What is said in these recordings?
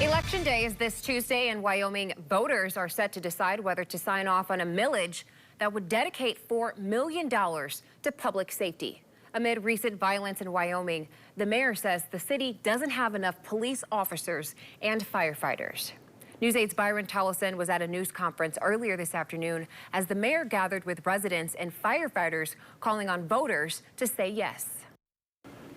Election day is this Tuesday in Wyoming. Voters are set to decide whether to sign off on a millage that would dedicate $4 million to public safety. Amid recent violence in Wyoming, the mayor says the city doesn't have enough police officers and firefighters. News 8's Byron Tollison was at a news conference earlier this afternoon as the mayor gathered with residents and firefighters, calling on voters to say yes.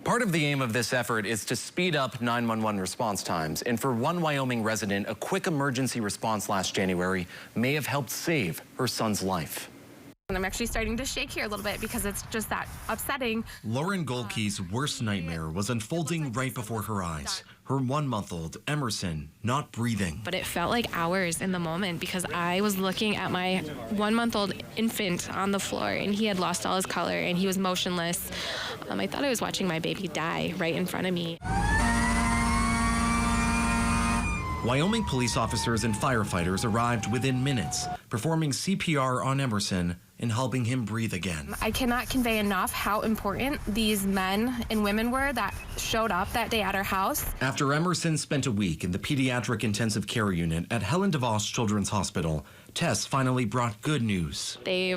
Part of the aim of this effort is to speed up 911 response times. And for one Wyoming resident, a quick emergency response last January may have helped save her son's life. And I'm actually starting to shake here a little bit because it's just that upsetting. Lauren Goldke's worst nightmare was unfolding right before her eyes. Her 1-month-old, Emerson, not breathing. But it felt like hours in the moment because I was looking at my 1-month-old infant on the floor and he had lost all his color and he was motionless. I thought I was watching my baby die right in front of me. Wyoming police officers and firefighters arrived within minutes, performing CPR on Emerson and helping him breathe again. I cannot convey enough how important these men and women were that showed up that day at our house. After Emerson spent a week in the pediatric intensive care unit at Helen DeVos Children's Hospital, tests finally brought good news. They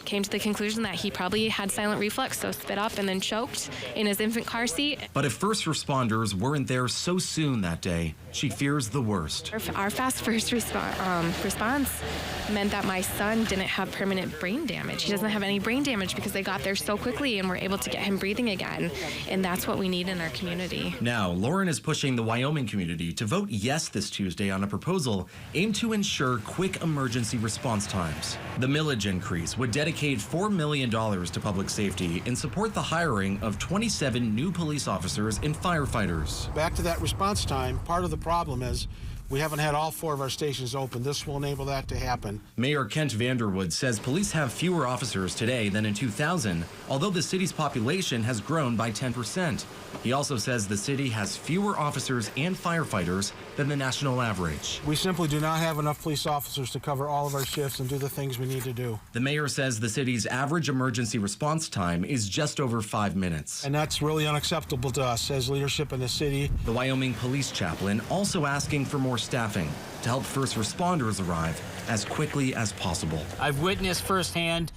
came to the conclusion that he probably had silent reflux, so spit up and then choked in his infant car seat. But if first responders weren't there so soon that day, she fears the worst. Our fast first response meant that my son didn't have permanent brain damage. He doesn't have any brain damage because they got there so quickly and were able to get him breathing again. And that's what we need in our community. Now, Lauren is pushing the Wyoming community to vote yes this Tuesday on a proposal aimed to ensure quick emergency response times. The millage increase would dedicate $4 million to public safety and support the hiring of 27 new police officers and firefighters. Back to that response time, part of the problem is we haven't had all 4 of our stations open. This will enable that to happen. Mayor Kent Vanderwood says police have fewer officers today than in 2000, although the city's population has grown by 10%. He also says the city has fewer officers and firefighters than the national average. We simply do not have enough police officers to cover all of our shifts and do the things we need to do. The mayor says the city's average emergency response time is just over 5 minutes. And that's really unacceptable to us as leadership in the city. The Wyoming police chaplain also asking for more staffing to help first responders arrive as quickly as possible. I've witnessed firsthand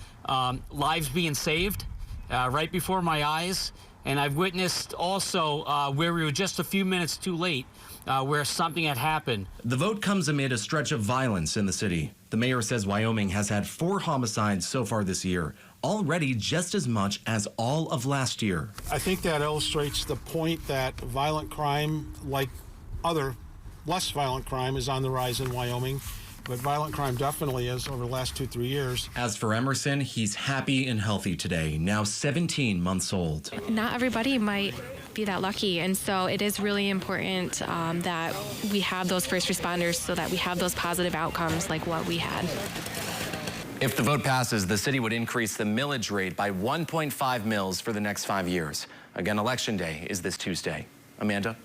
lives being saved right before my eyes, and I've witnessed also where we were just a few minutes too late, where something had happened. The vote comes amid a stretch of violence in the city. The mayor says Wyoming has had 4 homicides so far this year, already just as much as all of last year. I think that illustrates the point that violent crime, like other less violent crime, is on the rise in Wyoming, but violent crime definitely is over the last 2-3 years. As for Emerson, he's happy and healthy today, now 17 months old. Not everybody might be that lucky, and so it is really important that we have those first responders so that we have those positive outcomes like what we had. If the vote passes, the city would increase the millage rate by 1.5 mils for the next 5 years. Again, Election Day is this Tuesday. Amanda?